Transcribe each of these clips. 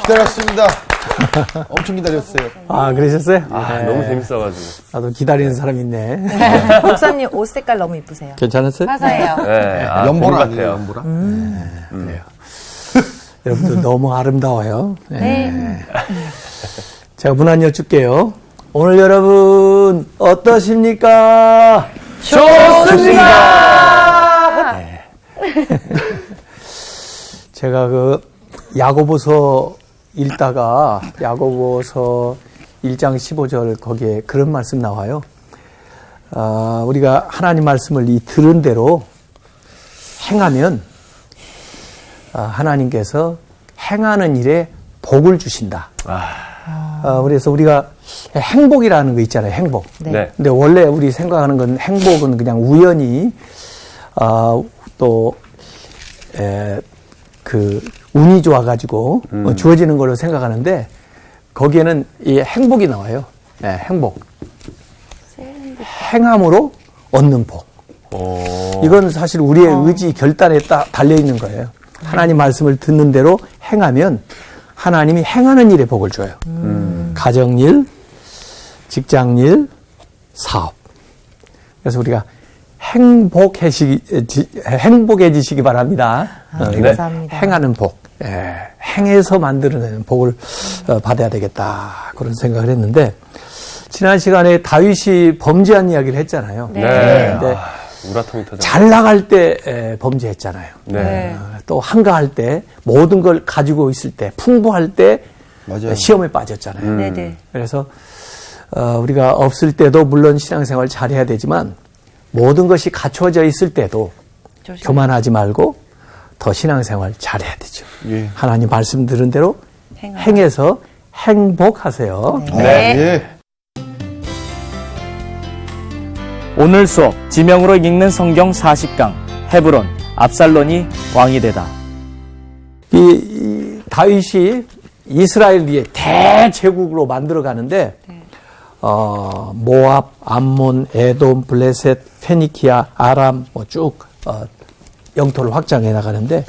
기다렸습니다. 엄청 기다렸어요. 아, 그러셨어요? 아, 너무 재밌어가지고. 나도 기다리는 사람이 있네. 목사님 옷 색깔 너무 이쁘세요. 괜찮았어요? 화사해요. 네, 연보라 봄 아니에요, 같아요. 연보라? 그래요. 여러분들 너무 아름다워요. 네. 제가 문안 여쭐게요. 오늘 여러분 어떠십니까? 좋습니다! 네. 제가 그 야고보서 읽다가 야고보서 1장 15절 거기에 그런 말씀 나와요. 우리가 하나님 말씀을 이 들은 대로 행하면 하나님께서 행하는 일에 복을 주신다. 그래서 우리가 행복이라는 거 있잖아요. 행복. 네. 근데 원래 우리 생각하는 건 행복은 그냥 우연히 그 운이 좋아가지고 주어지는 걸로 생각하는데 거기에는 이 행복이 나와요. 네, 행복. 행함으로 얻는 복. 이건 사실 우리의 의지 결단에 달려 있는 거예요. 하나님 말씀을 듣는 대로 행하면 하나님이 행하는 일에 복을 줘요. 가정일, 직장일, 사업. 그래서 우리가 행복해지시기 바랍니다. 감사합니다. 행하는 복. 행해서 만들어내는 복을 받아야 되겠다. 그런 생각을 했는데, 지난 시간에 다윗이 범죄한 이야기를 했잖아요. 네. 근데 우라통이 터져. 잘 나갈 때 범죄했잖아요. 네. 또 한가할 때, 모든 걸 가지고 있을 때, 풍부할 때 맞아요. 시험에 빠졌잖아요. 네네. 그래서 우리가 없을 때도 물론 신앙생활 잘해야 되지만 모든 것이 갖춰져 있을 때도 교만하지 말고 더 신앙생활 잘해야 되죠. 예. 하나님 말씀 들은 대로 행해서 행복하세요. 네. 예. 오늘 수업 지명으로 읽는 성경 40강 헤브론 압살론이 왕이 되다. 이 다윗이 이스라엘의 대제국으로 만들어 가는데 모압, 암몬, 에돔, 블레셋, 페니키아, 아람 쭉 영토를 확장해 나가는데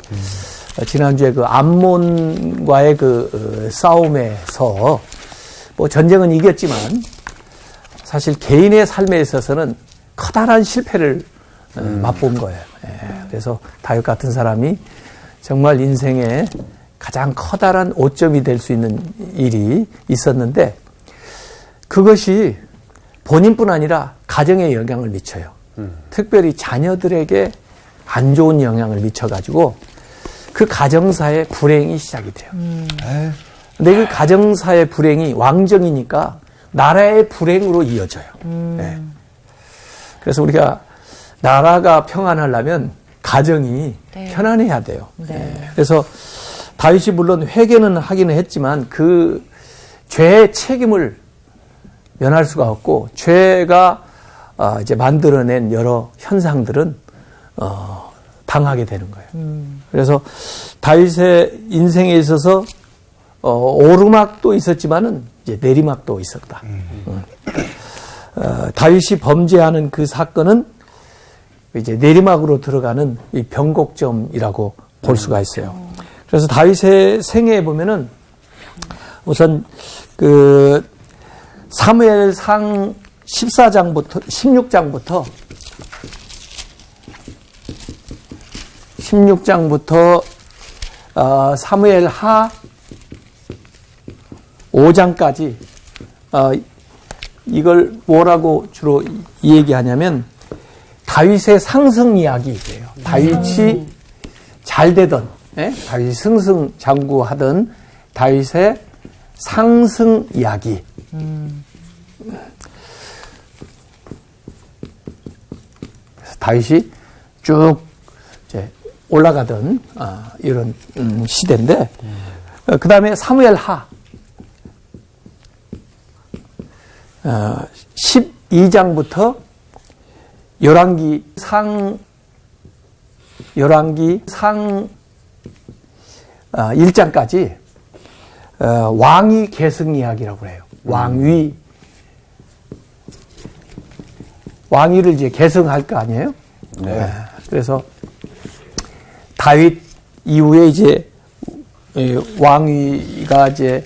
지난주에 그 암몬과의 그 싸움에서 뭐 전쟁은 이겼지만 사실 개인의 삶에 있어서는 커다란 실패를 맛본 거예요. 그래서 다윗 같은 사람이 정말 인생에 가장 커다란 오점이 될 수 있는 일이 있었는데 그것이 본인뿐 아니라 가정에 영향을 미쳐요. 특별히 자녀들에게 안 좋은 영향을 미쳐가지고 그 가정사의 불행이 시작이 돼요. 근데 그 가정사의 불행이 왕정이니까 나라의 불행으로 이어져요. 네. 그래서 우리가 나라가 평안하려면 가정이 편안해야 돼요. 네. 그래서 다윗이 물론 회개는 하기는 했지만 그 죄의 책임을 면할 수가 없고 죄가 이제 만들어낸 여러 현상들은 당하게 되는 거예요. 그래서 다윗의 인생에 있어서 오르막도 있었지만은 이제 내리막도 있었다. 다윗이 범죄하는 그 사건은 이제 내리막으로 들어가는 이 변곡점이라고 볼 수가 있어요. 그래서 다윗의 생애에 보면은 우선 그 사무엘상 16장부터 16장부터 사무엘하 5장까지 이걸 뭐라고 주로 얘기하냐면 다윗의 상승 이야기예요. 다윗이 잘 되던, 다윗이 승승장구하던 다윗의 상승 이야기. 그래서 다윗이 쭉 이제 올라가던 이런 시대인데, 그 다음에 사무엘하 12장부터 열왕기 상 1장까지 왕위 계승 이야기라고 해요. 왕위를 이제 계승할 거 아니에요? 네. 그래서 다윗 이후에 이제 왕위가 이제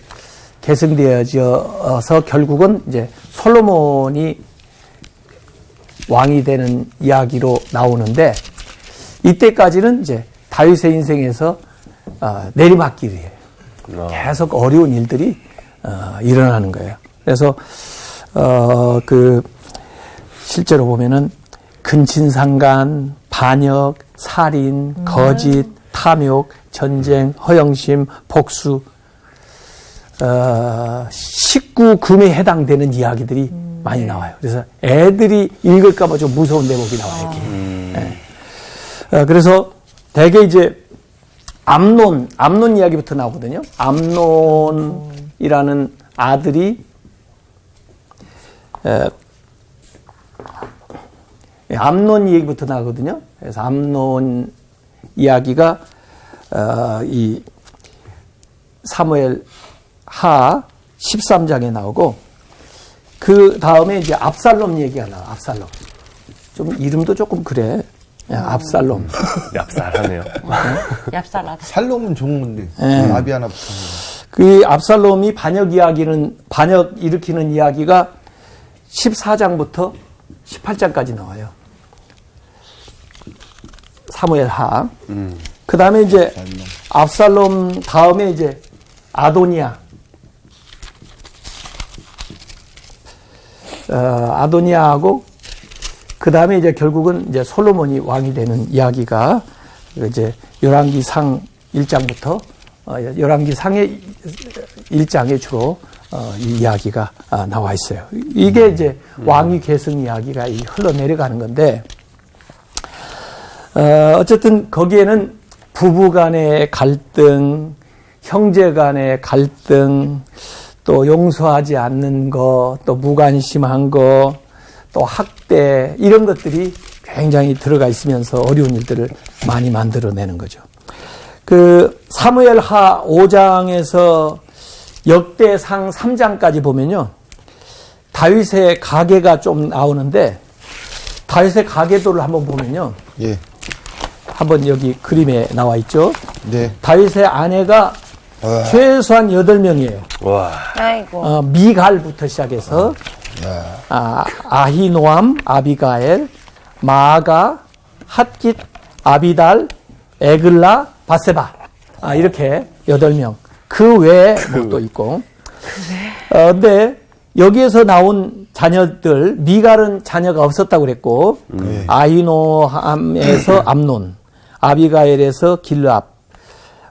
계승되어져서 결국은 이제 솔로몬이 왕이 되는 이야기로 나오는데 이때까지는 이제 다윗의 인생에서 내리막길이에요. 계속 어려운 일들이 일어나는 거예요. 그래서 실제로 보면은 근친상간, 반역, 살인, 거짓, 탐욕, 전쟁, 허영심, 복수, 식구 금에 해당되는 이야기들이 많이 나와요. 그래서 애들이 읽을까봐 좀 무서운 대목이 나와요. 네. 그래서 대개 이제 암논 이야기부터 나오거든요. 암논이라는 아들이 암논 얘기부터 나거든요. 그래서 암논 이야기가 이 사무엘 하 13장에 나오고 그 다음에 이제 압살롬 얘기가 나와. 압살롬. 좀 이름도 조금 그래. 압살롬. 얍살하네요. 얍살하다. 살롬은 좋은 건데 나비 하나 붙여. 그 압살롬이 반역 일으키는 이야기가 14장부터 18장까지 나와요. 사무엘 하. 그 다음에 이제 압살롬 다음에 이제 아도니아. 아도니아하고 그 다음에 이제 결국은 이제 솔로몬이 왕이 되는 이야기가 이제 열왕기상 1장부터 열왕기상의 1장에 주로 이 이야기가 나와 있어요. 이게 이제 왕위 계승 이야기가 흘러내려가는 건데 어쨌든 거기에는 부부 간의 갈등, 형제 간의 갈등, 또 용서하지 않는 거, 또 무관심한 거, 또 학대 이런 것들이 굉장히 들어가 있으면서 어려운 일들을 많이 만들어내는 거죠. 그 사무엘하 5장에서 역대상 3장까지 보면요. 다윗의 가계가 좀 나오는데 다윗의 가계도를 한번 보면요. 예. 한번 여기 그림에 나와 있죠. 네. 다윗의 아내가 최소한 8명이에요. 와. 아이고. 미갈부터 시작해서 아히노암, 아비가엘, 마아가, 핫깃, 아비달, 에글라, 바세바. 이렇게 8명. 그 외에 또 있고. 근데 여기에서 나온 자녀들, 미갈은 자녀가 없었다고 그랬고, 아히노암에서 암논, 아비가엘에서 길압,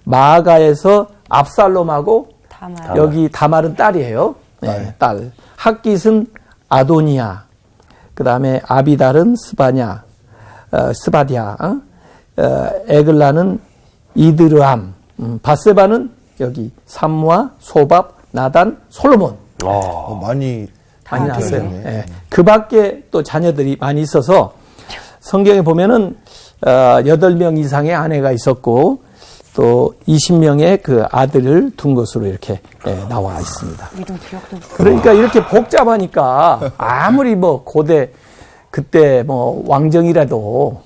마아가에서 압살롬하고 다말. 여기 다말은 딸이에요. 네, 딸. 핫깃은 아도니아. 그 다음에 아비달은 스바디아. 에글라는 이드르암. 바세바는 여기 삼무아, 소밥, 나단, 솔로몬. 많이 났어요. 네. 그 밖에 또 자녀들이 많이 있어서 성경에 보면은 8명 이상의 아내가 있었고 또 20명의 그 아들을 둔 것으로 이렇게 나와 있습니다. 그러니까 이렇게 복잡하니까 아무리 뭐 고대 그때 뭐 왕정이라도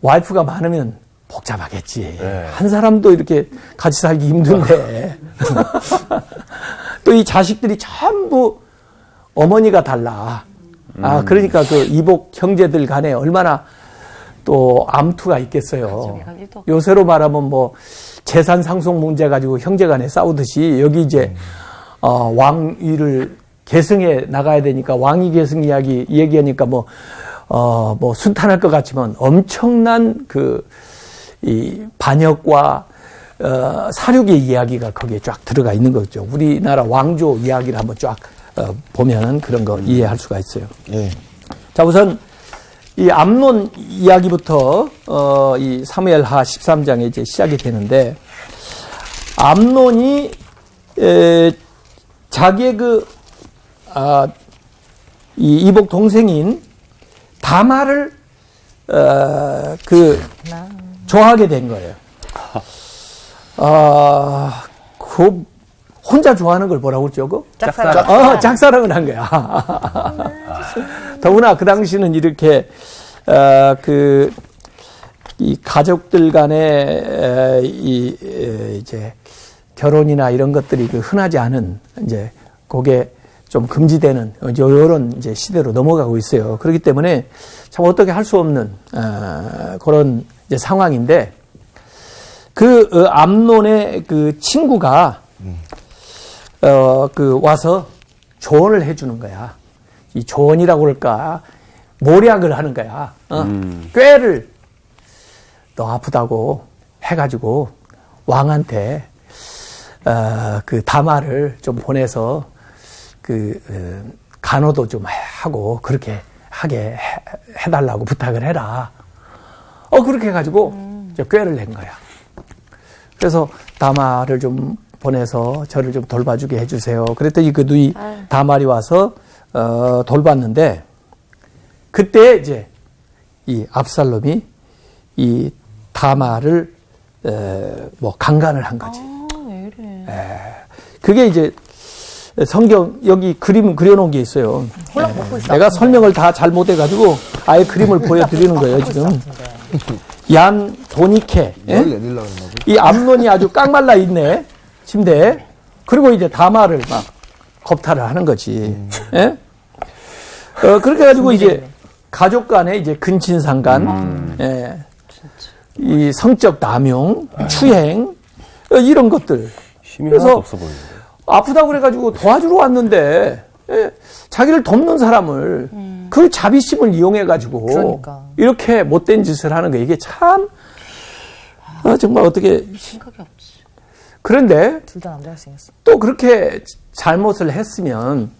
와이프가 많으면 복잡하겠지. 한 사람도 이렇게 같이 살기 힘든데 또 이 자식들이 전부 어머니가 달라. 그러니까 그 이복 형제들 간에 얼마나 또 암투가 있겠어요. 요새로 말하면 뭐 재산 상속 문제 가지고 형제 간에 싸우듯이 여기 이제 왕위를 계승해 나가야 되니까 왕위 계승 이야기 얘기하니까 뭐 순탄할 것 같지만 엄청난 이 반역과 사륙의 이야기가 거기에 쫙 들어가 있는 거죠. 우리나라 왕조 이야기를 한번 쫙 보면은 그런 거 이해할 수가 있어요. 예. 자, 우선 이 암논 이야기부터 이 사무엘하 13장에 이제 시작이 되는데 암논이 자기의 이 이복 동생인 다말을 좋아하게 된 거예요. 혼자 좋아하는 걸 뭐라고 그러죠? 짝사랑. 짝사랑을 한 거야. 더구나 그 당시는 이렇게 이 가족들 간에 이제 결혼이나 이런 것들이 그 흔하지 않은 이제 그게 좀 금지되는 이런 이제 시대로 넘어가고 있어요. 그렇기 때문에 참 어떻게 할 수 없는 그런 이제 상황인데 그 암논의 그 친구가 그 와서 조언을 해주는 거야. 이 조언이라고 그럴까 모략을 하는 거야. 꾀를 너 아프다고 해가지고 왕한테 그 다말을 좀 보내서 그 간호도 좀 하고 그렇게 하게 해달라고 부탁을 해라. 그렇게 해가지고 이제 꾀를 낸 거야. 그래서 다말을 좀 보내서 저를 좀 돌봐주게 해주세요. 그랬더니 그 누이 다말이 와서 돌봤는데 그때 이제 이 압살롬이 이 다말을 뭐 강간을 한 거지. 왜 이래. 그게 이제 성경 여기 그림 그려놓은 게 있어요. 홀랑 먹고 있어. 내가 설명을 다 잘못해가지고 아예 그림을 보여드리는 거예요 지금. 얀 도니케. 예? 뭘 내리려고 했나 봐. 이 암논이 아주 깡말라 있네 침대에. 그리고 이제 다말을 막 겁탈을 하는 거지. 예? 그렇게 해가지고 이제 가족 간에 이제 근친상간, 예. 이 성적 남용, 추행 이런 것들. 힘이 그래서 하나도 없어 보이는데. 아프다고 그래가지고 도와주러 왔는데 예, 자기를 돕는 사람을 그 자비심을 이용해가지고 그러니까. 이렇게 못된 짓을 하는 거 이게 참 정말 어떻게 생각이 없지. 그런데 둘 다 남자가 생겼어. 또 그렇게 잘못을 했으면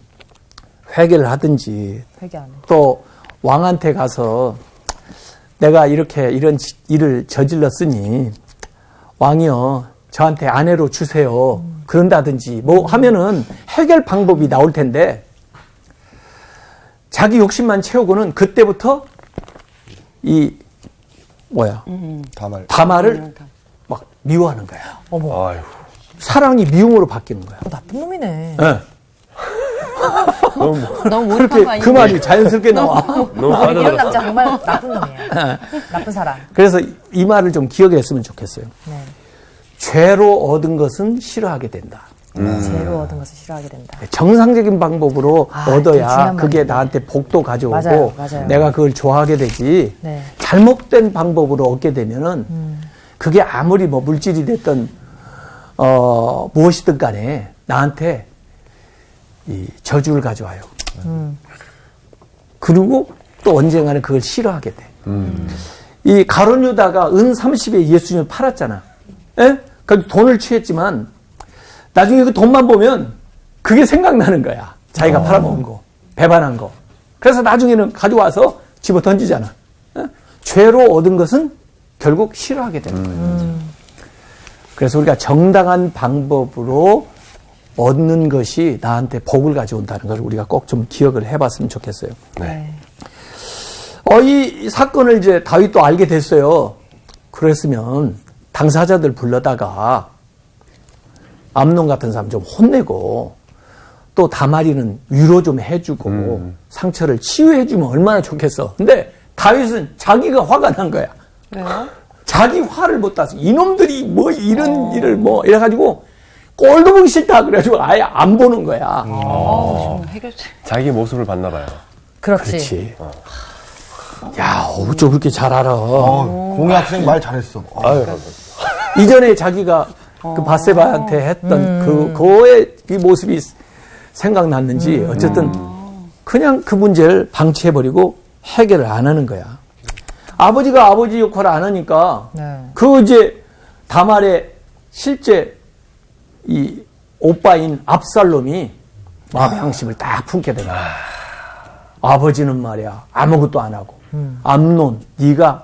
회개를 하든지 회개 안 해. 또 왕한테 가서 내가 이렇게 이런 일을 저질렀으니 왕이여 저한테 아내로 주세요. 그런다든지 뭐 하면은 해결 방법이 나올 텐데 자기 욕심만 채우고는 그때부터 이 다말을 막 미워하는 거야. 어머, 아유. 사랑이 미움으로 바뀌는 거야. 나쁜 놈이네. 예. 너무 너무 몰입한 거 그렇게 아니야? 그 말이 자연스럽게 나와. 너무 이런 빠져들었어. 남자 정말 나쁜 놈이에요. 나쁜 사람. 그래서 이 말을 좀 기억했으면 좋겠어요. 네. 죄로 얻은 것은 싫어하게 된다. 죄로 얻은 것을 싫어하게 된다. 정상적인 방법으로 아, 얻어야 중요한 그게 말이네. 나한테 복도 가져오고 맞아요, 맞아요. 내가 그걸 좋아하게 되지. 네. 잘못된 방법으로 얻게 되면은 그게 아무리 뭐 물질이 됐든 무엇이든 간에 나한테 이 저주를 가져와요. 그리고 또 언젠가는 그걸 싫어하게 돼. 이 가룟 유다가 은 30에 예수님을 팔았잖아. 예? 그 돈을 취했지만 나중에 그 돈만 보면 그게 생각나는 거야. 자기가 팔아먹은 거, 배반한 거. 그래서 나중에는 가져와서 집어 던지잖아. 예? 죄로 얻은 것은 결국 싫어하게 되는 거예요. 그래서 우리가 정당한 방법으로 얻는 것이 나한테 복을 가져온다는 걸 우리가 꼭 좀 기억을 해봤으면 좋겠어요. 네. 이 사건을 이제 다윗도 알게 됐어요. 그랬으면 당사자들 불러다가 암논 같은 사람 좀 혼내고 또 다말이는 위로 좀 해주고 상처를 치유해주면 얼마나 좋겠어. 근데 다윗은 자기가 화가 난 거야. 왜요? 자기 화를 못 따서 이놈들이 뭐 이런 일을 뭐 이래가지고 꼴도 보기 싫다 그래가지고 아예 안 보는 거야. 지금 해결책. 자기 모습을 봤나 봐요. 그렇지. 그렇지. 야, 어쩜 그렇게 잘 알아. 공희 학생 말 잘했어. 이전에 자기가 그 바세바한테 했던 그의 이 모습이 생각났는지 어쨌든 그냥 그 문제를 방치해버리고 해결을 안 하는 거야. 아버지가 아버지 역할을 안 하니까 네. 그 이제 다말의 실제 이 오빠인 압살롬이 마음의 양심을 딱 품게 되는 거야. 아버지는 말이야 아무것도 안 하고 암논 네가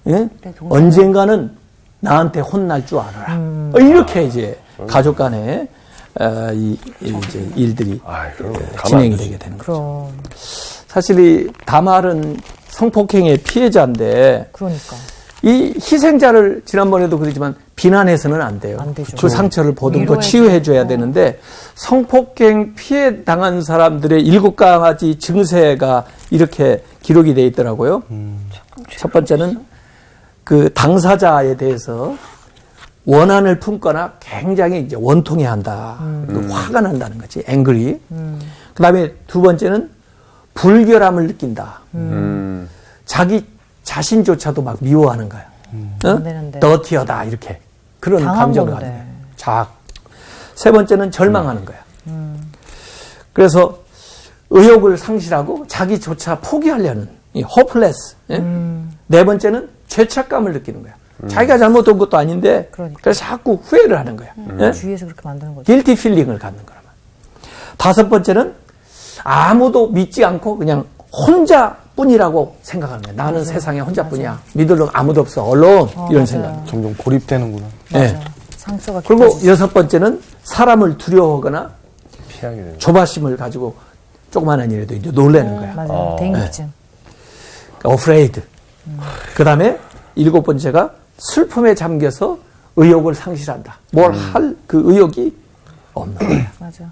예? 언젠가는 나한테 혼날 줄 알아라. 이렇게 이제 가족 간에 이제 일들이 그럼 가만 진행이 안 두지. 되게 되는 거죠. 그럼. 사실 이 다말은 성폭행의 피해자인데 그러니까. 이 희생자를 지난번에도 그랬지만 비난해서는 안 돼요. 안 되죠. 그 상처를 보듬고 위로해줘야 치유해줘야 되는데 성폭행 피해 당한 사람들의 7가지 증세가 이렇게 기록이 돼 있더라고요. 첫 번째는 그 당사자에 대해서 원한을 품거나 굉장히 이제 원통해한다. 화가 난다는 거지. 앵그리. 그다음에 두 번째는 불결함을 느낀다. 자기 자신조차도 막 미워하는 거야. 안 되는데. 더티하다 이렇게 그런 당한 감정을 건데. 가지고. 자, 세 번째는 절망하는 거야. 그래서 의욕을 상실하고 자기조차 포기하려는 이 hopeless. 예? 네 번째는 죄책감을 느끼는 거야. 자기가 잘못한 것도 아닌데 그러니까. 그래서 자꾸 후회를 하는 거야. 예? 주위에서 그렇게 만드는 거죠. guilty feeling을 갖는 거란 말이야. 다섯 번째는 아무도 믿지 않고 그냥 혼자뿐이라고 생각하는 거야. 나는 세상에 혼자뿐이야. 믿을 놈 아무도 없어. 언론 이런 맞아요. 생각. 점점 고립되는구나. 예. 맞아. 상처가 그리고 깊어지죠. 여섯 번째는 사람을 두려워하거나 피하게 되는. 조바심을 가지고 조그마한 일에도 이제 놀라는 거야. 맞아요. 대인기증. afraid. 그 다음에 일곱 번째가 슬픔에 잠겨서 의욕을 상실한다. 뭘 할 그 의욕이 없는 거야. 맞아.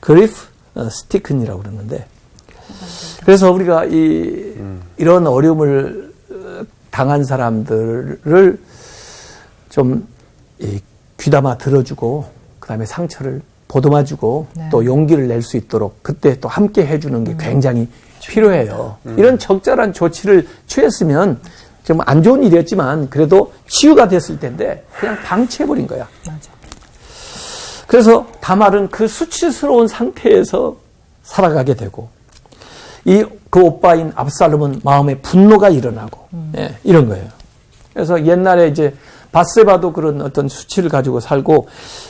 grief sticken이라고 그러는데 그래서 우리가 이런 어려움을 당한 사람들을 좀 귀담아 들어주고 그 다음에 상처를 보듬어주고 네. 또 용기를 낼 수 있도록 그때 또 함께 해주는 게 굉장히 필요해요. 이런 적절한 조치를 취했으면 좀 안 좋은 일이었지만 그래도 치유가 됐을 텐데 그냥 방치해버린 거야. 맞아. 그래서 다말은 그 수치스러운 상태에서 살아가게 되고 그 오빠인 압살롬은 마음에 분노가 일어나고 예, 이런 거예요. 그래서 옛날에 이제 밧세바도 그런 어떤 수치를 가지고 살고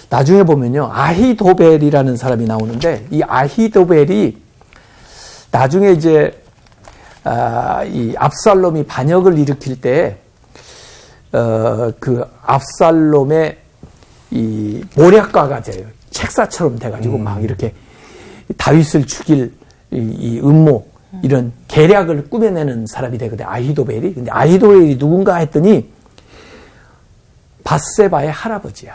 나중에 보면요 아히도벨이라는 사람이 나오는데 이 아히도벨이 나중에 이제 이 압살롬이 반역을 일으킬 때 그 압살롬의 이 모략가가 돼요. 책사처럼 돼가지고 막 이렇게 다윗을 죽일 이 음모 이런 계략을 꾸며내는 사람이 되거든요. 아히도벨이. 근데 아히도벨이 누군가 했더니 밧세바의 할아버지야.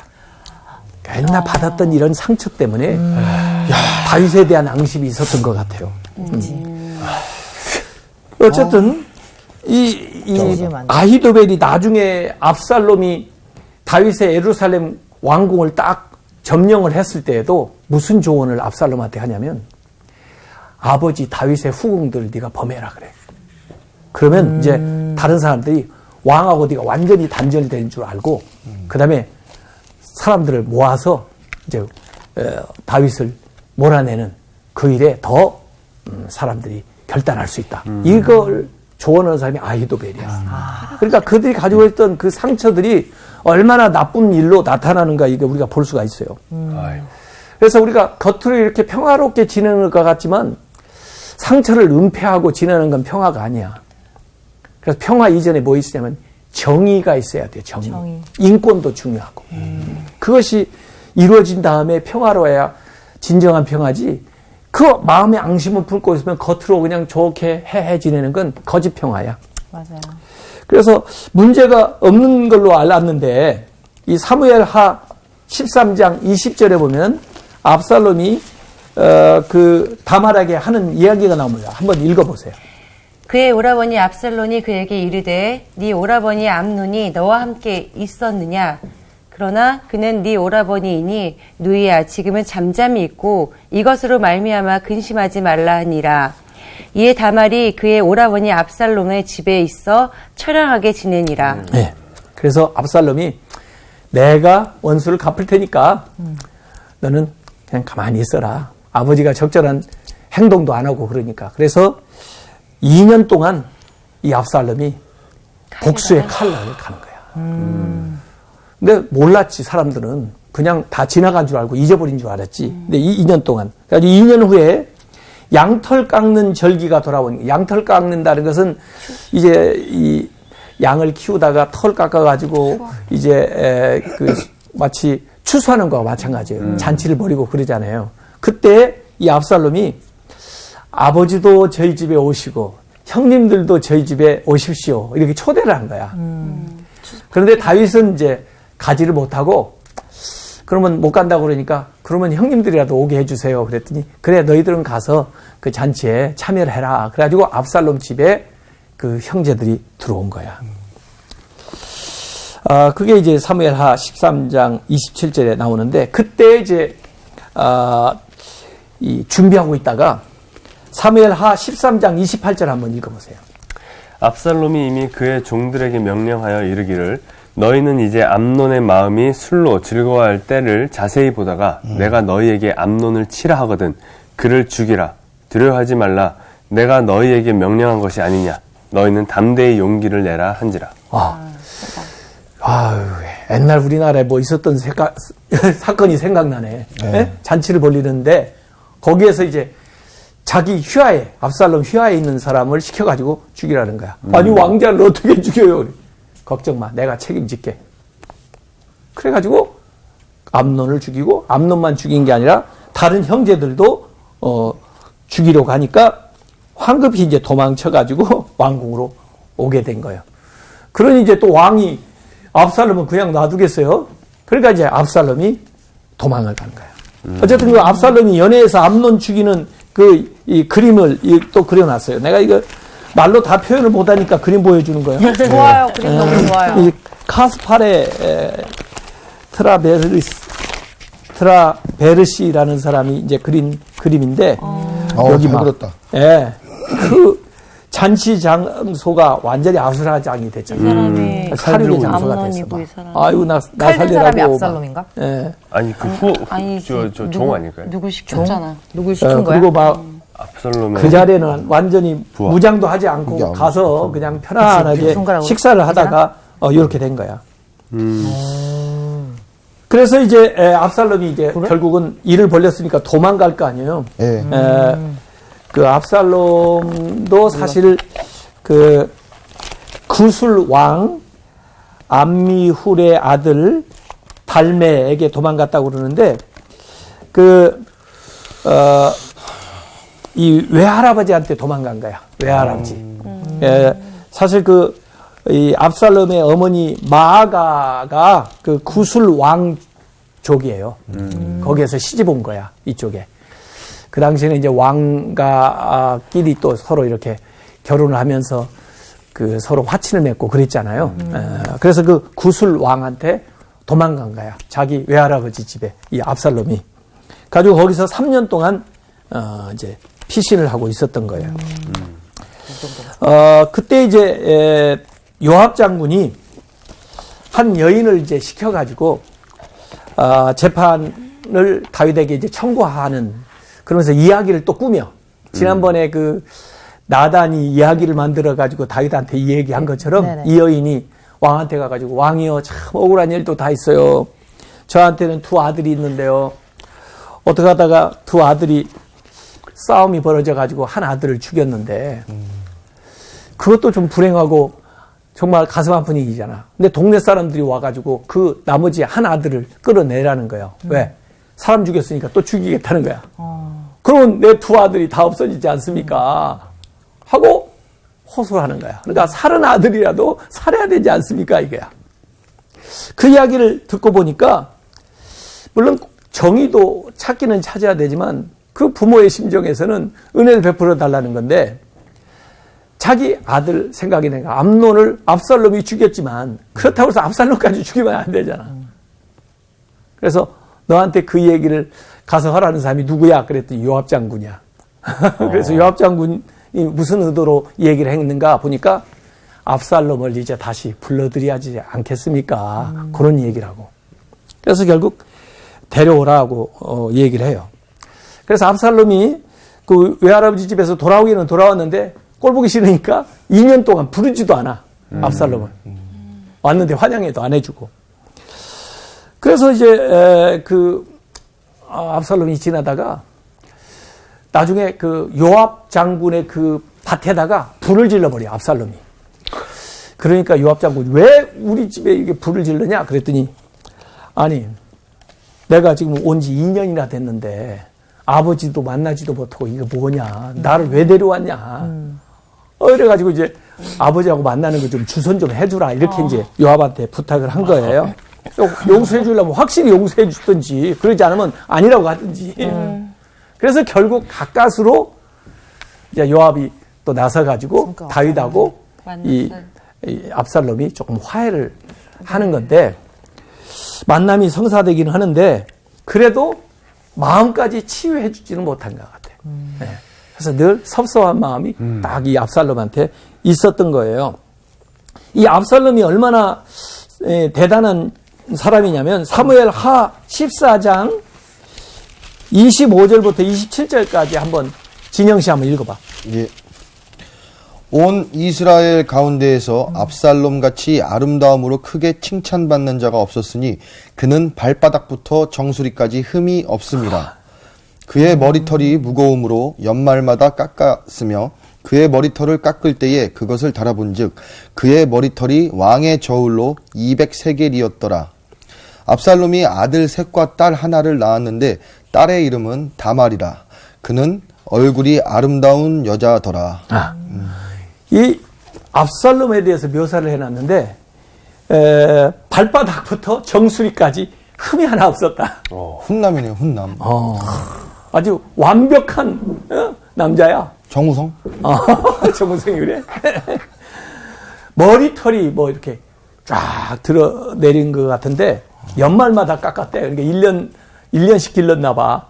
맨날 받았던 이런 상처 때문에 다윗에 대한 앙심이 있었던 것 같아요. 어쨌든 이 아히도벨이 나중에 압살롬이 다윗의 예루살렘 왕궁을 딱 점령을 했을 때에도 무슨 조언을 압살롬한테 하냐면 아버지 다윗의 후궁들 네가 범해라 그래. 그러면 이제 다른 사람들이 왕하고 네가 완전히 단절된 줄 알고 그 다음에 사람들을 모아서 이제 다윗을 몰아내는 그 일에 더 사람들이 결단할 수 있다. 이걸 조언하는 사람이 아히도벨이야. 그러니까 그들이 가지고 있던 그 상처들이 얼마나 나쁜 일로 나타나는가 이게 우리가 볼 수가 있어요. 아이고. 그래서 우리가 겉으로 이렇게 평화롭게 지내는 것 같지만 상처를 은폐하고 지내는 건 평화가 아니야. 그래서 평화 이전에 뭐 있으냐면 정의가 있어야 돼. 정의. 인권도 중요하고. 그것이 이루어진 다음에 평화로워야 진정한 평화지. 그 마음의 앙심을 품고 있으면 겉으로 그냥 좋게 해해 지내는 건 거짓 평화야. 맞아요. 그래서 문제가 없는 걸로 알았는데 이 사무엘하 13장 20절에 보면 압살롬이 그 다말에게 하는 이야기가 나옵니다. 한번 읽어보세요. 그의 오라버니 압살론이 그에게 이르되 네 오라버니 암논이 너와 함께 있었느냐? 그러나 그는 네 오라버니이니 누이야 지금은 잠잠히 있고 이것으로 말미암아 근심하지 말라 하니라. 이에 다말이 그의 오라버니 압살롬의 집에 있어 처량하게 지내니라. 네. 그래서 압살롬이 내가 원수를 갚을 테니까 너는 그냥 가만히 있어라. 아버지가 적절한 행동도 안 하고 그러니까. 그래서 2년 동안 이 압살롬이 복수의 칼날을 가는 거야. 근데 몰랐지 사람들은. 그냥 다 지나간 줄 알고 잊어버린 줄 알았지. 근데 2년 동안. 그래서 2년 후에 양털 깎는 절기가 돌아오니 양털 깎는다는 것은 이제 이 양을 키우다가 털 깎아가지고 이제 그 마치 추수하는 거와 마찬가지예요. 잔치를 벌이고 그러잖아요. 그때 이 압살롬이 아버지도 저희 집에 오시고 형님들도 저희 집에 오십시오. 이렇게 초대를 한 거야. 그런데 다윗은 이제 가지를 못하고 그러면 못 간다고 그러니까 그러면 형님들이라도 오게 해주세요. 그랬더니 그래 너희들은 가서 그 잔치에 참여를 해라. 그래가지고 압살롬 집에 그 형제들이 들어온 거야. 그게 이제 사무엘하 13장 27절에 나오는데, 그때 이제, 준비하고 있다가, 사무엘하 13장 28절 한번 읽어보세요. 압살롬이 이미 그의 종들에게 명령하여 이르기를 너희는 이제 암논의 마음이 술로 즐거워할 때를 자세히 보다가 내가 너희에게 암논을 치라 하거든 그를 죽이라 두려워하지 말라 내가 너희에게 명령한 것이 아니냐 너희는 담대히 용기를 내라 한지라. 옛날 우리나라에 뭐 있었던 사건이 생각나네. 네? 잔치를 벌리는데 거기에서 이제 자기 휘하에, 압살롬 휘하에 있는 사람을 시켜가지고 죽이라는 거야. 아니, 왕자를 어떻게 죽여요? 걱정 마. 내가 책임질게. 그래가지고 암논을 죽이고, 암논만 죽인 게 아니라 다른 형제들도, 죽이려고 하니까 황급히 이제 도망쳐가지고 왕궁으로 오게 된 거예요. 그러니 이제 또 왕이 압살롬은 그냥 놔두겠어요? 그러니까 이제 압살롬이 도망을 간 거예요. 어쨌든 그 압살롬이 연애에서 암논 죽이는 이 그림을 또 그려놨어요. 내가 이거 말로 다 표현을 못하니까 그림 보여주는 거예요. 좋아요. 그림 너무 좋아요. 이 카스파레 트라베르시라는 사람이 이제 그린 그림인데 여기 잘 막 그렸다. 예, 그 잔치 장소가 완전히 아수라장이 이 됐잖아요. 사람이 사륙의 장소가 암논이고 됐어. 이 사람. 아이고 나 칼든 사람이 살리라고. 압살롬인가? 예. 아니 종 아닐까요? 누구 시켰잖아. 누굴 시킨 거야? 그리고 막 압살롬의 그 자리에는 완전히 부하. 무장도 하지 않고 무장. 가서 그냥 편안하게 손가락으로 식사를 하다가 이렇게 된 거야. 그래서 이제 압살롬이 이제 결국은 일을 벌렸으니까 도망갈 거 아니에요. 예. 그 압살롬도 사실 그 구술 왕 암미훌의 아들 달메에게 도망갔다고 그러는데 이 외할아버지한테 도망간 거야. 외할아버지. 사실 이 압살롬의 어머니 마아가가 그 구술 왕족이에요. 거기에서 시집 온 거야. 이쪽에. 그 당시에는 이제 왕가끼리 또 서로 이렇게 결혼을 하면서 그 서로 화친을 맺고 그랬잖아요. 그래서 그 구술 왕한테 도망간 거야. 자기 외할아버지 집에 이 압살롬이. 가지고 거기서 3년 동안 이제 피신을 하고 있었던 거예요. 그때 이제 요압 장군이 한 여인을 이제 시켜가지고 재판을 다윗에게 이제 청구하는 그러면서 이야기를 또 꾸며 지난번에 그 나단이 이야기를 만들어 가지고 다윗한테 이 얘기한 것처럼 네네. 이 여인이 왕한테 가가지고 왕이요 참 억울한 일도 다 있어요. 저한테는 두 아들이 있는데요. 어떻게 하다가 두 아들이 싸움이 벌어져 가지고 한 아들을 죽였는데 그것도 좀 불행하고 정말 가슴 아픈 일이잖아. 근데 동네 사람들이 와가지고 그 나머지 한 아들을 끌어내라는 거예요. 왜? 사람 죽였으니까 또 죽이겠다는 거야. 그러면 내 두 아들이 다 없어지지 않습니까? 하고 호소를 하는 거야. 그러니까 살은 아들이라도 살아야 되지 않습니까? 이거야. 그 이야기를 듣고 보니까 물론 정의도 찾기는 찾아야 되지만 그 부모의 심정에서는 은혜를 베풀어 달라는 건데 자기 아들 생각이 내가 암논을 압살롬이 죽였지만 그렇다고 해서 압살롬까지 죽이면 안 되잖아. 그래서 너한테 그 얘기를 가서 하라는 사람이 누구야? 그랬더니 요압 장군이야. 그래서 요압 장군이 무슨 의도로 이 얘기를 했는가 보니까 압살롬을 이제 다시 불러들여야지 않겠습니까? 그런 얘기를 하고. 그래서 결국 데려오라고 얘기를 해요. 그래서 압살롬이 그 외할아버지 집에서 돌아오기는 돌아왔는데 꼴 보기 싫으니까 2년 동안 부르지도 않아. 압살롬을. 왔는데 환영회도 안 해주고. 그래서 이제 압살롬이 지나다가 나중에 그 요압 장군의 그 밭에다가 불을 질러버려 압살롬이. 그러니까 요압 장군이 왜 우리 집에 이게 불을 질르냐 그랬더니 아니 내가 지금 온 지 2년이나 됐는데 아버지도 만나지도 못하고 이게 뭐냐 나를 왜 데려왔냐 이래가지고 이제 아버지하고 만나는 거 좀 주선 좀 해주라 이렇게 이제 요압한테 부탁을 한 거예요. 용서해 주려면 확실히 용서해 주든지 그러지 않으면 아니라고 하든지. 그래서 결국 가까스로 이제 요압이 또 나서가지고 다윗하고 이 압살롬이 조금 화해를 하는 건데 만남이 성사되기는 하는데 그래도 마음까지 치유해 주지는 못한 것 같아요. 네. 그래서 늘 섭섭한 마음이 딱 이 압살롬한테 있었던 거예요. 이 압살롬이 얼마나 대단한 사람이냐면 사무엘 하 14장 25절부터 27절까지 한번 진영 씨 한번 읽어봐. 예. 온 이스라엘 가운데에서 압살롬 같이 아름다움으로 크게 칭찬받는 자가 없었으니 그는 발바닥부터 정수리까지 흠이 없습니다. 그의 머리털이 무거움으로 연말마다 깎았으며 그의 머리털을 깎을 때에 그것을 달아본즉 그의 머리털이 왕의 저울로 200세겔이었더라. 압살롬이 아들 셋과 딸 하나를 낳았는데 딸의 이름은 다말이라. 그는 얼굴이 아름다운 여자더라. 이 압살롬에 대해서 묘사를 해놨는데 발바닥부터 정수리까지 흠이 하나 없었다. 훈남이네요, 훈남. 아주 완벽한 남자야. 정우성? 정우성이 그래? 머리털이 뭐 이렇게 쫙 드러내린 것 같은데 연말마다 깎았대. 그러니까 1년씩 길렀나 봐.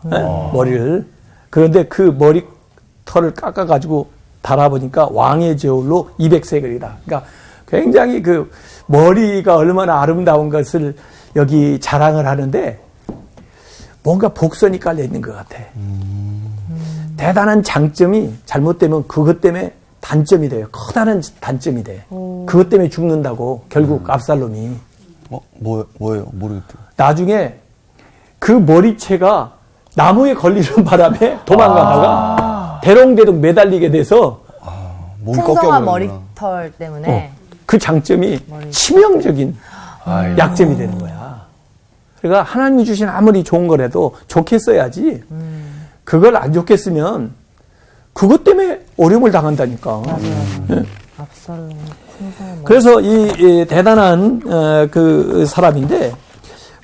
머리를. 그런데 그 머리털을 깎아가지고 달아보니까 왕의 저울로 200세겔이다. 그러니까 굉장히 그 머리가 얼마나 아름다운 것을 여기 자랑을 하는데 뭔가 복선이 깔려 있는 것 같아. 대단한 장점이 잘못되면 그것 때문에 단점이 돼요. 커다란 단점이 돼. 그것 때문에 죽는다고 결국 압살롬이. 뭐예요? 모르겠대요. 나중에 그 머리채가 나무에 걸리는 바람에 도망가다가 대롱대롱 매달리게 돼서 목이 풍성한 꺾여버리구나. 머리털 때문에 그 장점이 치명적인 약점이 되는 거야. 그러니까 하나님이 주신 아무리 좋은 거라도 좋게 써야지 그걸 안 좋게 쓰면 그것 때문에 어려움을 당한다니까. 네. 압살롬 풍성한 머리. 그래서 이 대단한 그 사람인데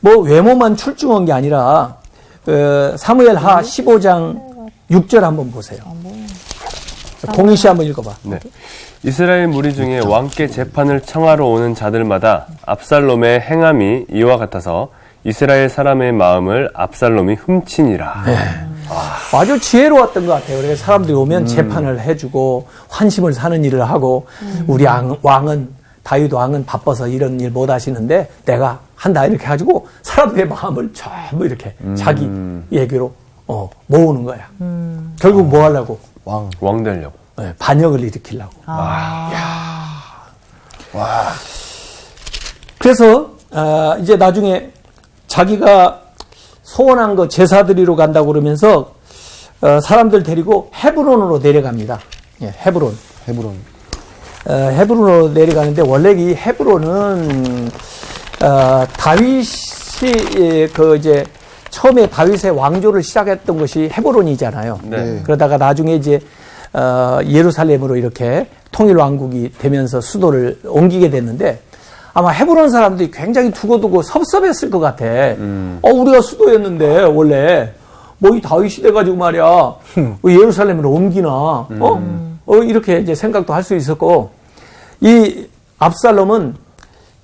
뭐 외모만 출중한 게 아니라 사무엘하 15장 6절 한번 보세요. 공희 씨 한번 읽어봐. 네. 이스라엘 무리 중에 왕께 재판을 청하러 오는 자들마다 압살롬의 행함이 이와 같아서 이스라엘 사람의 마음을 압살롬이 훔치니라. 네. 아주 지혜로웠던 것 같아요. 그래서 사람들이 오면 재판을 해주고 환심을 사는 일을 하고 우리 왕은 다윗 왕은 바빠서 이런 일 못 하시는데 내가 한다 이렇게 해가지고 사람들의 마음을 전부 이렇게 자기 얘기로 모으는 거야. 결국 뭐 하려고? 왕 되려고. 네, 반역을 일으키려고. 그래서 이제 나중에 자기가 소원한 거 제사 드리러 간다고 그러면서 사람들 데리고 헤브론으로 내려갑니다. 예, 헤브론. 헤브론으로 내려가는데 원래 이 헤브론은 다윗이 그 이제 처음에 다윗의 왕조를 시작했던 것이 헤브론이잖아요. 네. 그러다가 나중에 이제 예루살렘으로 이렇게 통일 왕국이 되면서 수도를 옮기게 됐는데 아마 헤브론 사람들이 굉장히 두고두고 섭섭했을 것 같아. 우리가 수도였는데 원래 뭐 이 다윗이 돼가지고 말이야 예루살렘으로 옮기나 이렇게 이제 생각도 할 수 있었고 이 압살롬은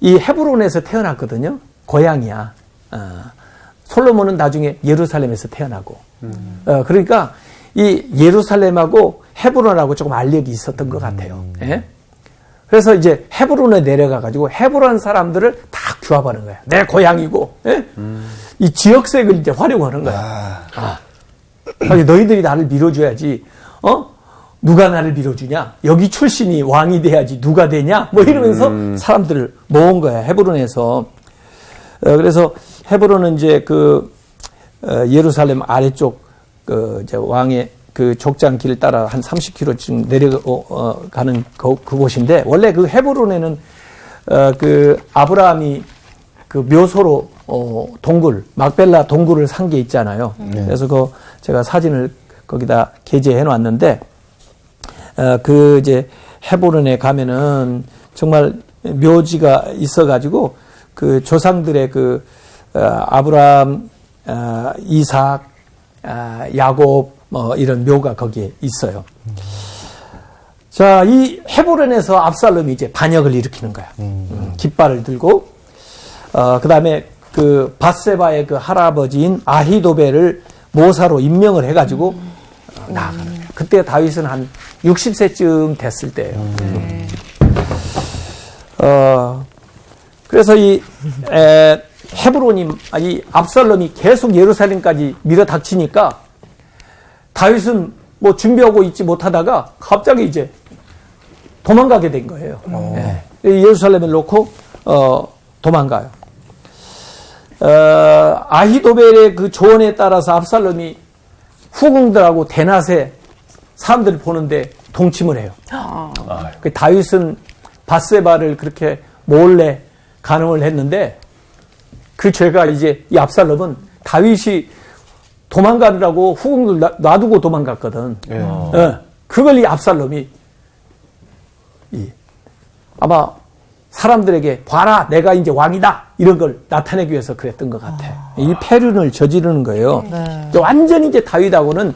이 헤브론에서 태어났거든요. 고향이야. 솔로몬은 나중에 예루살렘에서 태어나고 그러니까 이 예루살렘하고 헤브론하고 조금 알력이 있었던 것 같아요. 예? 그래서 이제 헤브론에 내려가가지고 헤브론 사람들을 다 규합하는 거야. 내 고향이고, 예? 이 지역색을 이제 활용하는 거야. 너희들이 나를 밀어줘야지, 누가 나를 밀어주냐? 여기 출신이 왕이 돼야지 누가 되냐? 뭐 이러면서 사람들을 모은 거야, 헤브론에서. 그래서 헤브론은 이제 예루살렘 아래쪽 이제 왕의 그 족장 길 따라 한 30km쯤 내려가는 그곳인데 원래 그 헤브론에는 그 아브라함이 그 묘소로 동굴 막벨라 동굴을 산 게 있잖아요. 그래서 제가 사진을 거기다 게재해 놨는데 그 이제 헤브론에 가면은 정말 묘지가 있어가지고 그 조상들의 그 아브라함, 이삭, 야곱 이런 묘가 거기에 있어요. 자, 이 헤브론에서 압살롬이 이제 반역을 일으키는 거야. 깃발을 들고 그 다음에 그 바세바의 그 할아버지인 아히도벨을 모사로 임명을 해가지고 나아가는 거예요. 그때 다윗은 한 60세쯤 됐을 때예요. 그래서 이 헤브론이 이 압살롬이 계속 예루살렘까지 밀어닥치니까 다윗은 뭐 준비하고 있지 못하다가 갑자기 이제 도망가게 된 거예요. 예루살렘을 놓고 도망가요. 아히도벨의 그 조언에 따라서 압살롬이 후궁들하고 대낮에 사람들을 보는데 동침을 해요. 그 다윗은 바세바를 그렇게 몰래 간음을 했는데 그 죄가 이제 이 압살롬은 다윗이 도망가느라고 후궁들 놔두고 도망갔거든. 그걸 이 압살롬이 아마 사람들에게 봐라 내가 이제 왕이다 이런 걸 나타내기 위해서 그랬던 것 같아. 이 패륜을 저지르는 거예요. 이제 완전히 이제 다윗하고는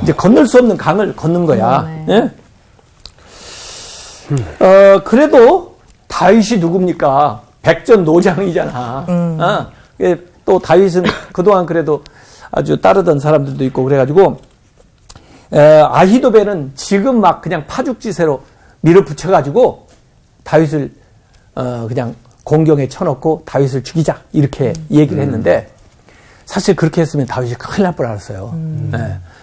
이제 건널 수 없는 강을 걷는 거야. 예? 그래도 다윗이 누굽니까? 백전노장이잖아. 또 다윗은 그동안 그래도 아주 따르던 사람들도 있고 그래가지고 아히도벨은 지금 막 그냥 파죽지세로 밀어붙여가지고 다윗을 그냥 공경에 쳐놓고 다윗을 죽이자 이렇게 얘기를 했는데 사실 그렇게 했으면 다윗이 큰일 날 뻔 알았어요.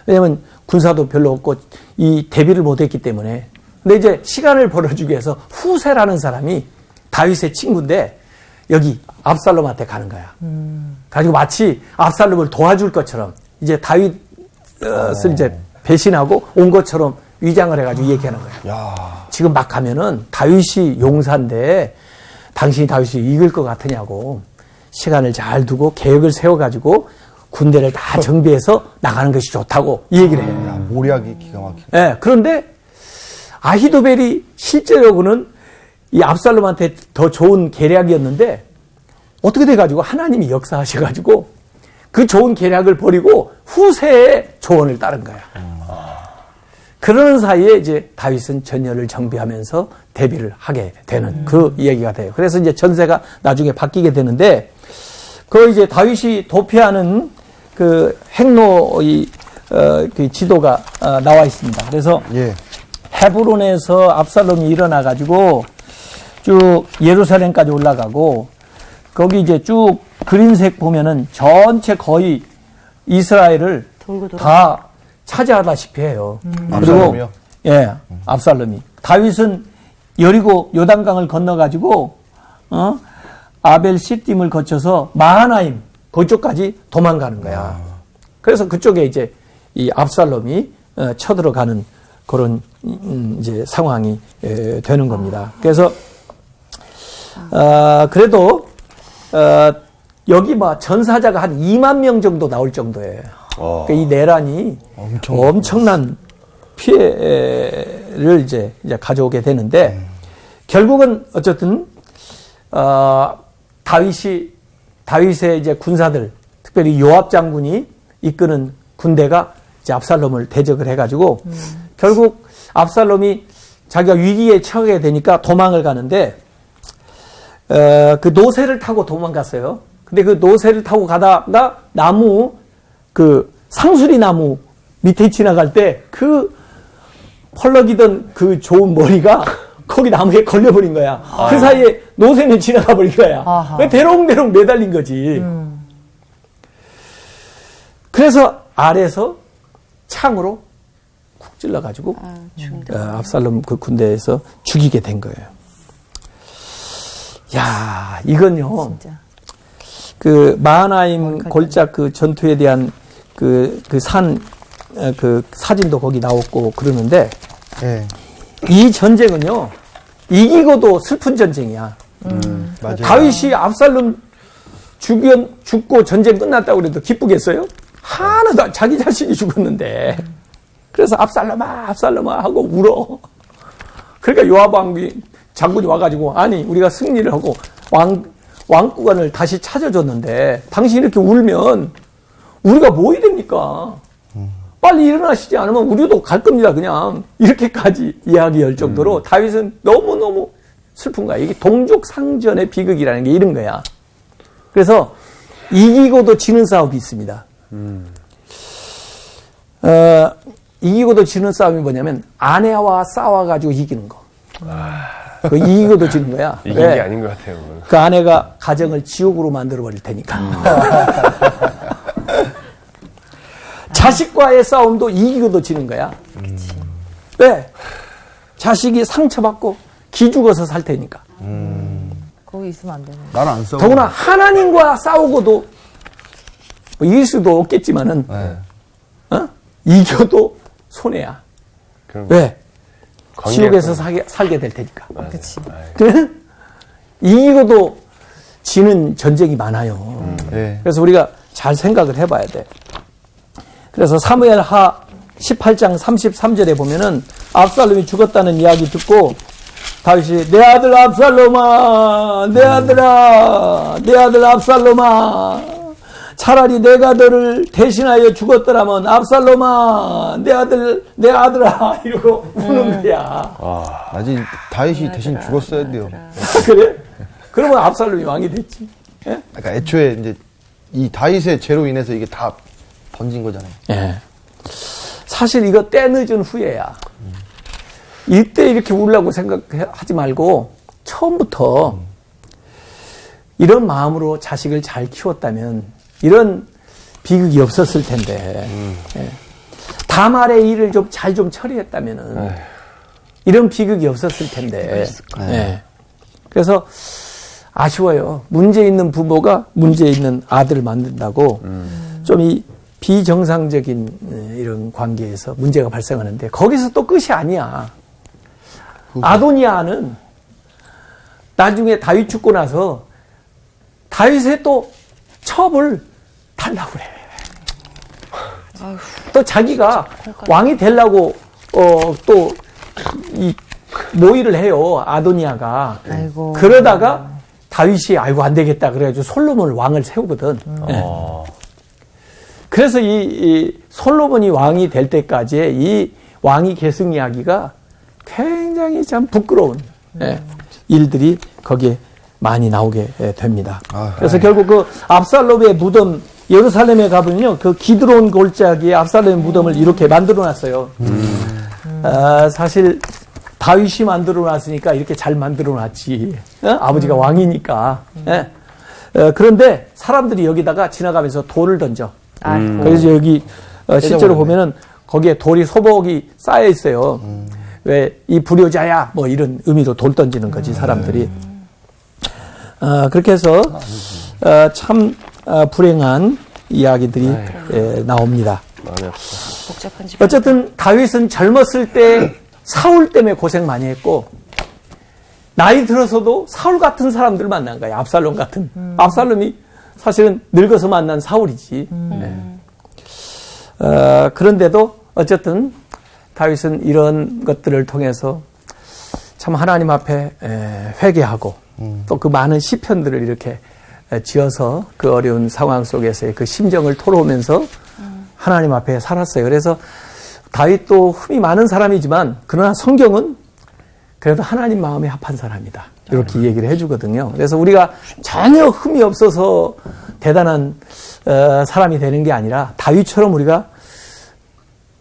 왜냐면 군사도 별로 없고 이 대비를 못했기 때문에. 근데 이제 시간을 벌어주기 위해서 후세라는 사람이 다윗의 친구인데 여기 압살롬한테 가는 거야. 가지고 마치 압살롬을 도와줄 것처럼 이제 다윗을 이제 배신하고 온 것처럼 위장을 해가지고 얘기하는 거야. 지금 막 가면은 다윗이 용사인데 당신이 다윗이 이길 것 같으냐고 시간을 잘 두고 계획을 세워가지고 군대를 다 정비해서 나가는 것이 좋다고 이 얘기를 해요. 모략이 기가 막히네. 네, 그런데 아히도벨이 실제로는 이 압살롬한테 더 좋은 계략이었는데 어떻게 돼가지고 하나님이 역사하셔가지고 그 좋은 계략을 버리고 후세의 조언을 따른 거야. 그러는 사이에 이제 다윗은 전열을 정비하면서 대비를 하게 되는 그 얘기가 돼요. 그래서 이제 전세가 나중에 바뀌게 되는데 그 이제 다윗이 도피하는 그 행로의 그 지도가 나와 있습니다. 그래서 헤브론에서 압살롬이 일어나가지고 쭉 예루살렘까지 올라가고 거기 이제 쭉 그린색 보면은 전체 거의 이스라엘을 다 차지하다시피 해요. 압살롬이요? 예, 압살롬이. 다윗은 여리고 요단강을 건너가지고 아벨 시딤을 거쳐서 마하나임 그쪽까지 도망가는 거야. 그래서 그쪽에 이제 이 압살롬이 쳐들어가는 그런 이제 상황이 되는 겁니다. 그래서 그래도 여기 뭐 전사자가 한 2만 명 정도 나올 정도예요. 그러니까 이 내란이 엄청난 피해를 이제 가져오게 되는데 결국은 어쨌든 다윗의 이제 군사들, 특별히 요압 장군이 이끄는 군대가 이제 압살롬을 대적을 해가지고 결국 압살롬이 자기가 위기에 처하게 되니까 도망을 가는데 그 노새를 타고 도망갔어요. 근데 그 노새를 타고 가다가 나무 그 상수리 나무 밑에 지나갈 때 그 펄럭이던 그 좋은 머리가 거기 나무에 걸려버린 거야. 그 사이에 노새는 지나가 버린 거야. 대롱대롱 매달린 거지. 그래서 아래서 창으로 쿡 찔러가지고 압살롬 그 군대에서 죽이게 된 거예요. 야, 이건요. 진짜. 그 마하나임 골작 그 전투에 대한 그 사진도 거기 나왔고 그러는데 이 전쟁은요 이기고도 슬픈 전쟁이야. 맞아요. 다윗이 압살롬 죽고 전쟁 끝났다고 그래도 기쁘겠어요? 하나도 자기 자신이 죽었는데 그래서 압살롬아 하고 울어. 그러니까 요압 장군이 와가지고 아니 우리가 승리를 하고 왕구간을 다시 찾아줬는데 당신이 이렇게 울면 우리가 뭐 해야 됩니까? 빨리 일어나시지 않으면 우리도 갈 겁니다. 그냥 이렇게까지 이야기할 정도로 다윗은 너무너무 슬픈 거야. 이게 동족상전의 비극이라는 게 이런 거야. 그래서 이기고도 지는 싸움이 있습니다. 이기고도 지는 싸움이 뭐냐면 아내와 싸워가지고 이기는 거. 그 이기고도 지는 거야. 이긴 왜? 게 아닌 것 같아요. 그거는. 그 아내가 가정을 지옥으로 만들어버릴 테니까. 자식과의 싸움도 이기고도 지는 거야. 왜? 자식이 상처받고 기죽어서 살 테니까. 거기 있으면 안 되는. 나는 안 싸워. 더구나 하나님과 싸우고도 뭐 이길 수도 없겠지만은 네. 이겨도 손해야. 그럼 왜? 관계가 지옥에서 또- 살게 될 테니까. 그치. 이기고도 지는 전쟁이 많아요. 네. 그래서 우리가 잘 생각을 해봐야 돼. 그래서 사무엘하 18장 33절에 보면은 압살롬이 죽었다는 이야기 듣고 다윗이 내 아들 압살롬아, 내 아들아, 내 아들 압살롬아, 차라리 내가 너를 대신하여 죽었더라면 압살롬아, 내 아들, 내 아들아 이러고 우는 거야. 아직 다윗이 대신 죽었어야 돼요. 그래? 그러면 압살롬이 왕이 됐지. 예? 그러니까 애초에 이제 이 다윗의 죄로 인해서 이게 다 번진 거잖아요. 예. 사실 이거 때 늦은 후회야. 이때 이렇게 울라고 생각하지 말고 처음부터 이런 마음으로 자식을 잘 키웠다면 이런 비극이 없었을 텐데 예. 다말의 일을 좀 잘 좀 처리했다면은 이런 비극이 없었을 텐데 예. 그래서 아쉬워요. 문제 있는 부모가 문제 있는 아들을 만든다고 좀 이 비정상적인 이런 관계에서 문제가 발생하는데 거기서 또 끝이 아니야. 아도니아는 나중에 다윗 죽고 나서 다윗의 또 첩을 달라고 그래. 또 자기가 왕이 되려고 또 이 모의를 해요. 아도니아가. 아이고. 그러다가 다윗이 아이고 안 되겠다 그래가지고 솔로몬을 왕을 세우거든. 예. 그래서 이 솔로몬이 왕이 될 때까지의 이 왕위 계승 이야기가 굉장히 참 부끄러운 일들이 거기에 많이 나오게 됩니다. 그래서 결국 그 압살롬의 무덤 예루살렘에 가보면요, 그 기드론 골짜기에 압살롬의 무덤을 이렇게 만들어놨어요. 사실 다윗이 만들어놨으니까 이렇게 잘 만들어놨지. 아버지가 왕이니까. 그런데 사람들이 여기다가 지나가면서 돌을 던져. 그래서 여기 실제로 보면은 거기에 돌이 소복이 쌓여 있어요. 왜 이 불효자야 뭐 이런 의미로 돌 던지는 거지 사람들이. 그렇게 해서 참 불행한 이야기들이 나옵니다. 복잡한 집. 어쨌든 다윗은 젊었을 때 사울 때문에 고생 많이 했고 나이 들어서도 사울 같은 사람들 만난 거야. 압살롬 같은. 압살롬이 사실은 늙어서 만난 사울이지. 그런데도 어쨌든 다윗은 이런 것들을 통해서 참 하나님 앞에 회개하고 또 그 많은 시편들을 이렇게 지어서 그 어려운 상황 속에서의 그 심정을 토로하면서 하나님 앞에 살았어요. 그래서 다윗도 흠이 많은 사람이지만 그러나 성경은 그래도 하나님 마음에 합한 사람이다. 이렇게 얘기를 해주거든요. 그래서 우리가 전혀 흠이 없어서 대단한 사람이 되는 게 아니라 다윗처럼 우리가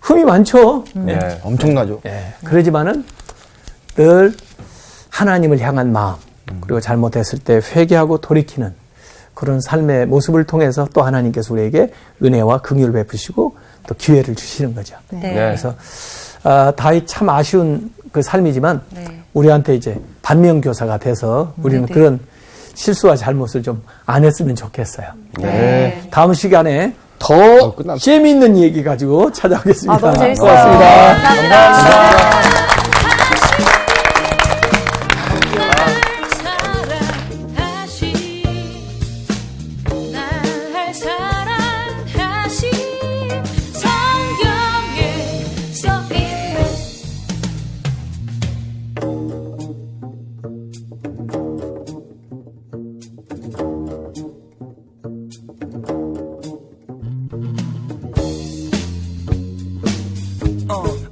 흠이 많죠. 예. 엄청나죠. 그러지만은 늘 하나님을 향한 마음 그리고 잘못했을 때 회개하고 돌이키는 그런 삶의 모습을 통해서 또 하나님께서 우리에게 은혜와 긍휼을 베푸시고 또 기회를 주시는 거죠. 네. 그래서 다윗 참 아쉬운 그 삶이지만 네. 우리한테 이제 반면교사가 돼서 우리는 네. 그런 실수와 잘못을 좀 안 했으면 좋겠어요. 네. 다음 시간에 더 끝났네. 재미있는 얘기 가지고 찾아오겠습니다. 너무 재밌어요. 고맙습니다. 감사합니다. 날 사랑하신 성경에 써있는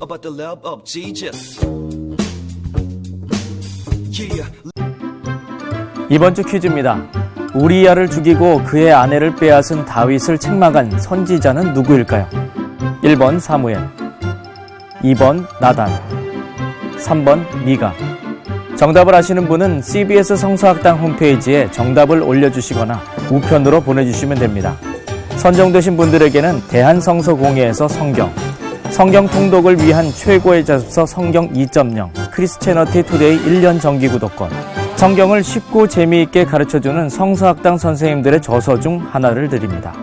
about the love of Jesus. Yeah. 이번 주 퀴즈입니다. 우리야를 죽이고 그의 아내를 빼앗은 다윗을 책망한 선지자는 누구일까요? 1번 사무엘, 2번 나단, 3번 미가. 정답을 아시는 분은 CBS 성서학당 홈페이지에 정답을 올려주시거나 우편으로 보내주시면 됩니다. 선정되신 분들에게는 대한성서공회에서 성경 통독을 위한 최고의 잡서 성경 2.0 크리스채너티 투데이 1년 정기 구독권, 성경을 쉽고 재미있게 가르쳐주는 성서학당 선생님들의 저서 중 하나를 드립니다.